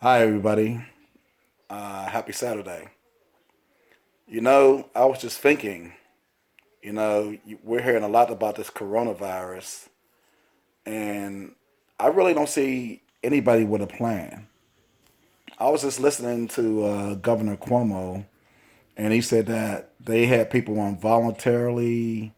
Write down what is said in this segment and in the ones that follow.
Hi, everybody. Happy Saturday. I was just thinking, we're hearing a lot about this coronavirus, and I really don't see anybody with a plan. I was just listening to Governor Cuomo, and he said that they had people on voluntarily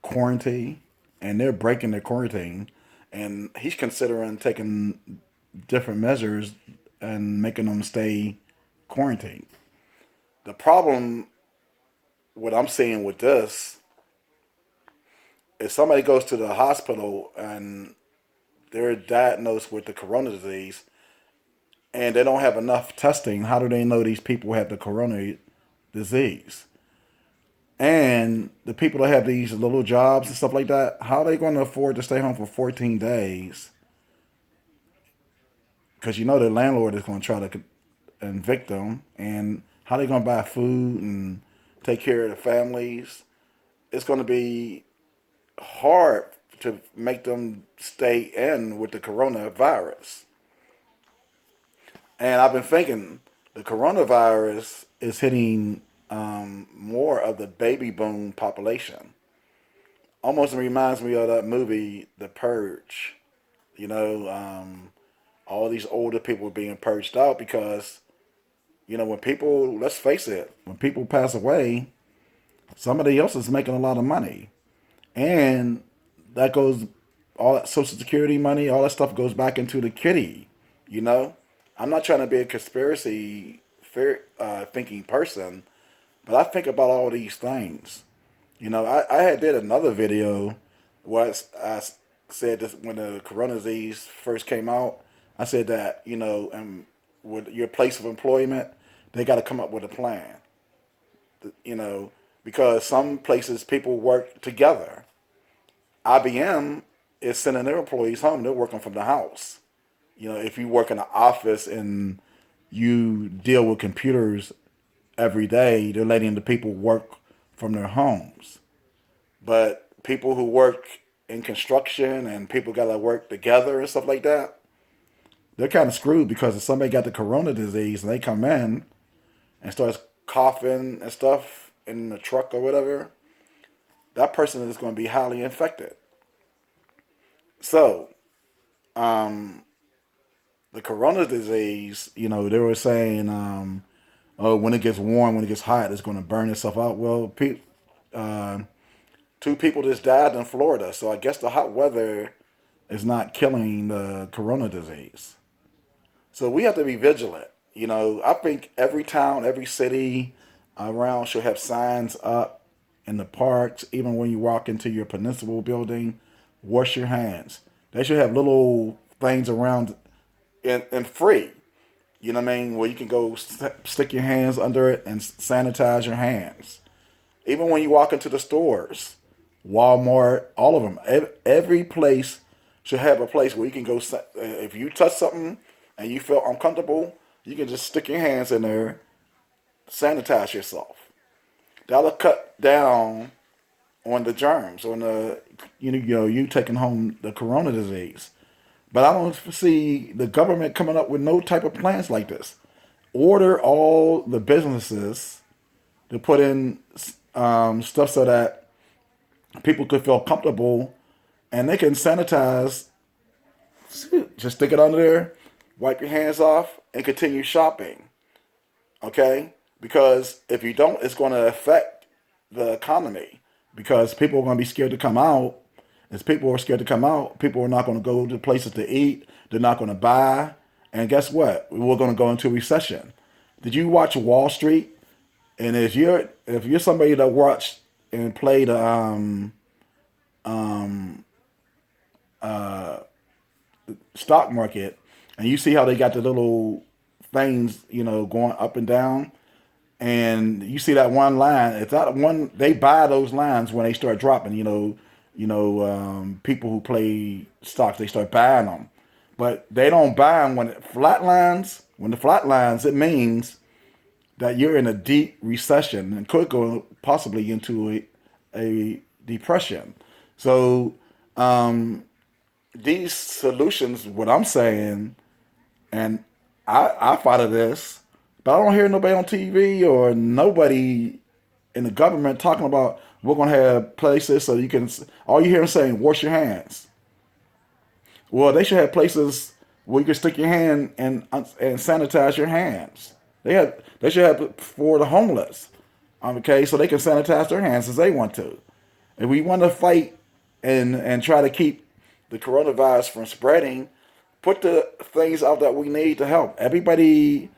quarantine, and they're breaking their quarantine, and he's considering taking different measures and making them stay quarantined. The problem, what I'm seeing with this, if somebody goes to the hospital and they're diagnosed with the corona disease and they don't have enough testing, how do they know these people have the corona disease? And the people that have these little jobs and stuff like that, how are they going to afford to stay home for 14 days? Because the landlord is going to try to evict them. And how are they going to buy food and take care of the families? It's going to be hard to make them stay in with the coronavirus. And I've been thinking the coronavirus is hitting more of the baby boom population. Almost reminds me of that movie, The Purge. You know, um, all these older people being purged out because, when people, let's face it, when people pass away, somebody else is making a lot of money. And that goes, all that social security money, all that stuff goes back into the kitty. You know, I'm not trying to be a conspiracy thinking person, but I think about all these things. I had did another video where I said this when the corona disease first came out. I said that with your place of employment, they got to come up with a plan. You know, because some places people work together. IBM is sending their employees home. They're working from the house. If you work in an office and you deal with computers every day, they're letting the people work from their homes. But people who work in construction and people got to work together and stuff like that, they're kind of screwed because if somebody got the corona disease and they come in and starts coughing and stuff in the truck or whatever, that person is going to be highly infected. So, um, the corona disease, they were saying, oh, when it gets warm, when it gets hot, it's going to burn itself out. Well, uh, two people just died in Florida, so I guess the hot weather is not killing the corona disease. So we have to be vigilant. I think every town, every city around should have signs up in the parks, even when you walk into your municipal building, wash your hands. They should have little things around and free. You know what I mean? Where you can go stick your hands under it and sanitize your hands. Even when you walk into the stores, Walmart, all of them, every place should have a place where you can go. If you touch something and you feel uncomfortable, you can just stick your hands in there, sanitize yourself. That'll cut down on the germs, on the you taking home the corona disease. But I don't see the government coming up with no type of plans like this. Order all the businesses to put in stuff so that people could feel comfortable and they can sanitize. Just stick it under there, wipe your hands off, and continue shopping. Okay? Because if you don't, it's going to affect the economy. Because people are going to be scared to come out. As people are scared to come out, people are not going to go to places to eat. They're not going to buy. And guess what? We're going to go into recession. Did you watch Wall Street? And if you're somebody that watched and played stock market, and you see how they got the little things, going up and down, and you see that one line. It's not one. They buy those lines when they start dropping. People who play stocks, they start buying them, but they don't buy them when it flat lines. When the flat lines, it means that you're in a deep recession and could go possibly into a depression. So these solutions, what I'm saying, and I fight of this, but I don't hear nobody on TV or nobody in the government talking about we're gonna have places so you can. All you hear them saying, wash your hands. Well, they should have places where you can stick your hand and sanitize your hands. They should have it for the homeless, okay, so they can sanitize their hands as they want to. If we want to fight and try to keep the coronavirus from spreading, put the things out that we need to help everybody.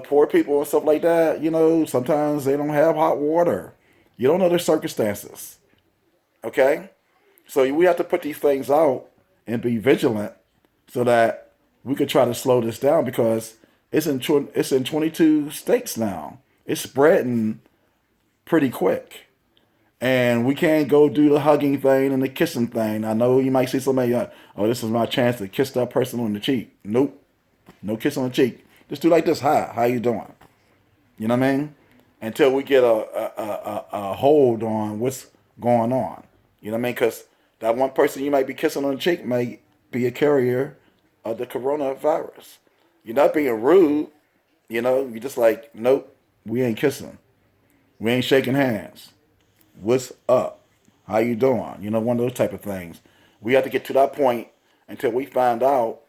Poor people and stuff like that. Sometimes they don't have hot water. You don't know their circumstances. Okay, so we have to put these things out and be vigilant so that we could try to slow this down because it's in 22 states now. It's spreading pretty quick. And we can't go do the hugging thing and the kissing thing. I know you might see somebody, oh, this is my chance to kiss that person on the cheek. Nope. No kiss on the cheek. Just do like this. Hi, how you doing? You know what I mean? Until we get a hold on what's going on. You know what I mean? Because that one person you might be kissing on the cheek might be a carrier of the coronavirus. You're not being rude. You're just like, nope, we ain't kissing. We ain't shaking hands. What's up? How you doing? One of those type of things. We have to get to that point until we find out,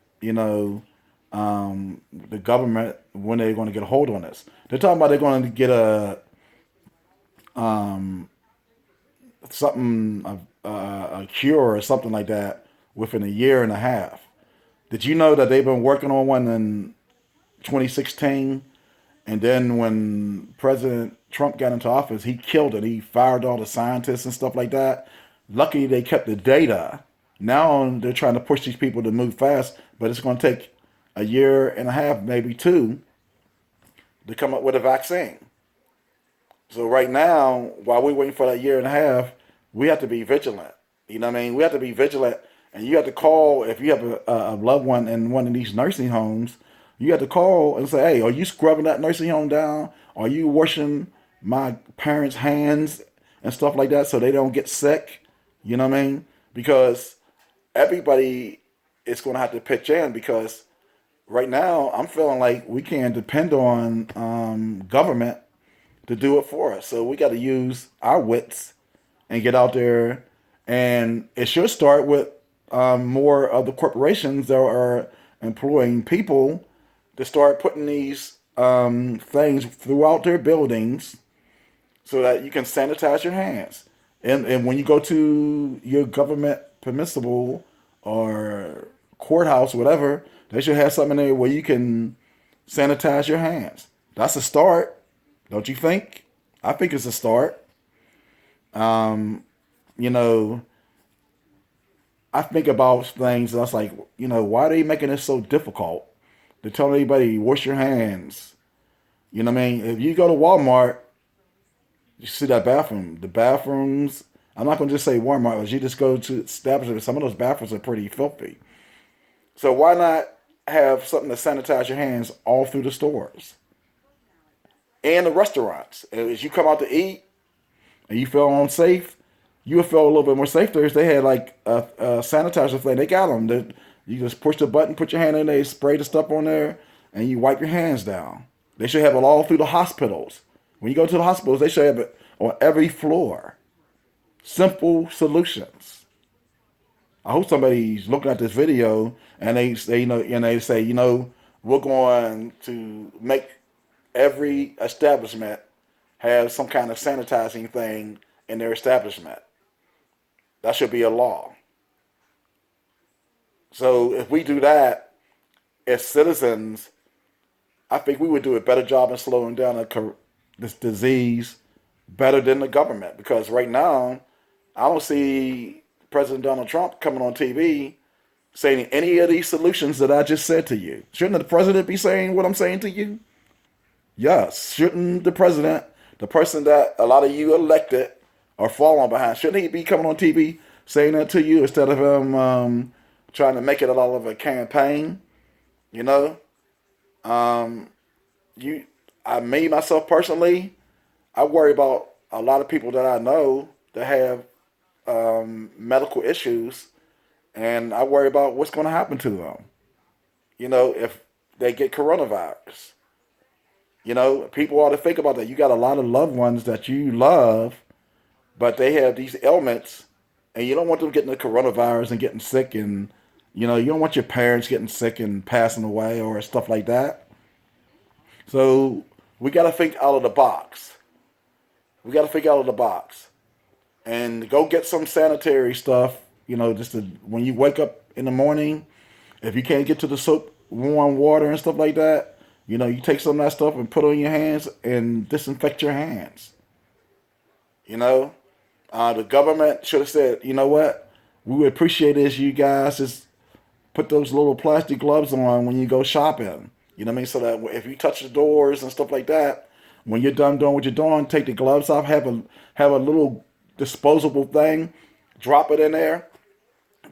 the government when they're going to get a hold on this. They're talking about they're going to get a cure or something like that within a year and a half. Did you know that they've been working on one in 2016? And then when President Trump got into office, he killed it. He fired all the scientists and stuff like that. Luckily, they kept the data. Now they're trying to push these people to move fast, but it's going to take a year and a half, maybe two, to come up with a vaccine. So right now, while we're waiting for that year and a half, we have to be vigilant. You know what I mean? We have to be vigilant, and you have to call if you have a loved one in one of these nursing homes. You have to call and say, "Hey, are you scrubbing that nursing home down? Are you washing my parents' hands and stuff like that so they don't get sick?" You know what I mean? Because everybody is going to have to pitch in because right now I'm feeling like we can't depend on government to do it for us. So we got to use our wits and get out there. And it should start with more of the corporations that are employing people to start putting these things throughout their buildings so that you can sanitize your hands. And when you go to your government permissible or courthouse, whatever, they should have something in there where you can sanitize your hands. That's a start, don't you think? I think it's a start. Um, you know, I think about things and I was like, why are they making it so difficult to tell anybody wash your hands? You know what I mean? If you go to Walmart, you see that bathroom. The bathrooms, I'm not going to just say Walmart, but you just go to establishments. Some of those bathrooms are pretty filthy. So why not have something to sanitize your hands all through the stores and the restaurants? As you come out to eat and you feel unsafe, you would feel a little bit more safe there if they had like a sanitizer thing. They got them. You just push the button, put your hand in there, spray the stuff on there, and you wipe your hands down. They should have it all through the hospitals. When you go to the hospitals, they should have it on every floor. Simple solutions. I hope somebody's looking at this video and they say, we're going to make every establishment have some kind of sanitizing thing in their establishment. That should be a law. So if we do that as citizens, I think we would do a better job in slowing down this disease better than the government. Because right now, I don't see President Donald Trump coming on TV saying any of these solutions that I just said to you. Shouldn't the president be saying what I'm saying to you? Yes. Shouldn't the president, the person that a lot of you elected, are following behind, shouldn't he be coming on TV saying that to you instead of him trying to make it all of a campaign? You know, um, me myself personally, I worry about a lot of people that I know that have medical issues, and I worry about what's going to happen to them. If they get coronavirus. People ought to think about that. You got a lot of loved ones that you love, but they have these ailments, and you don't want them getting the coronavirus and getting sick, and you don't want your parents getting sick and passing away or stuff like that. So we got to think out of the box. We got to think out of the box and go get some sanitary stuff. Just when you wake up in the morning, if you can't get to the soap, warm water and stuff like that, you take some of that stuff and put it on your hands and disinfect your hands. You know, the government should have said, you know what, we would appreciate it if you guys just put those little plastic gloves on when you go shopping. You know what I mean? So that if you touch the doors and stuff like that, when you're done doing what you're doing, take the gloves off, have a little disposable thing, drop it in there,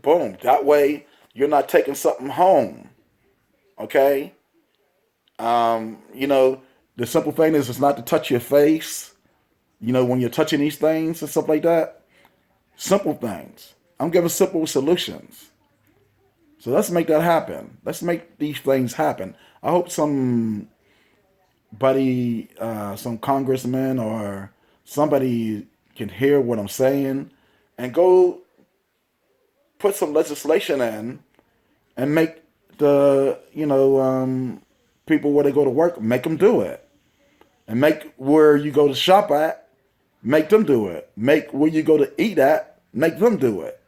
boom. That way you're not taking something home. Okay? The simple thing is not to touch your face. When you're touching these things and stuff like that, simple things. I'm giving simple solutions. So let's make that happen. Let's make these things happen. I hope somebody, some congressman or somebody can hear what I'm saying and go put some legislation in and make people where they go to work, make them do it. And make where you go to shop at, make them do it. Make where you go to eat at, make them do it.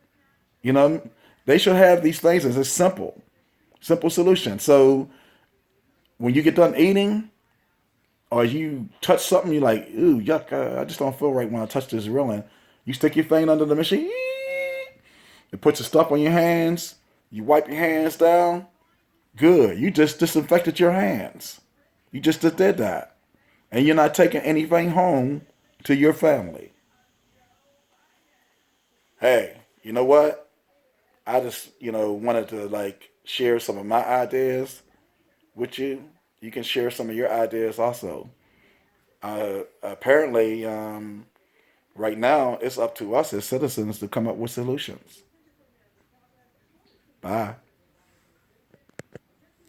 You know, they should have these things as a simple solution. So when you get done eating, or you touch something, you're like, ooh, yuck, I just don't feel right when I touch this railing. You stick your thing under the machine, it puts the stuff on your hands, you wipe your hands down, good. You just disinfected your hands. You just did that. And you're not taking anything home to your family. Hey, you know what? I just, wanted to share some of my ideas with you. You can share some of your ideas also. Apparently, right now, it's up to us as citizens to come up with solutions. Bye.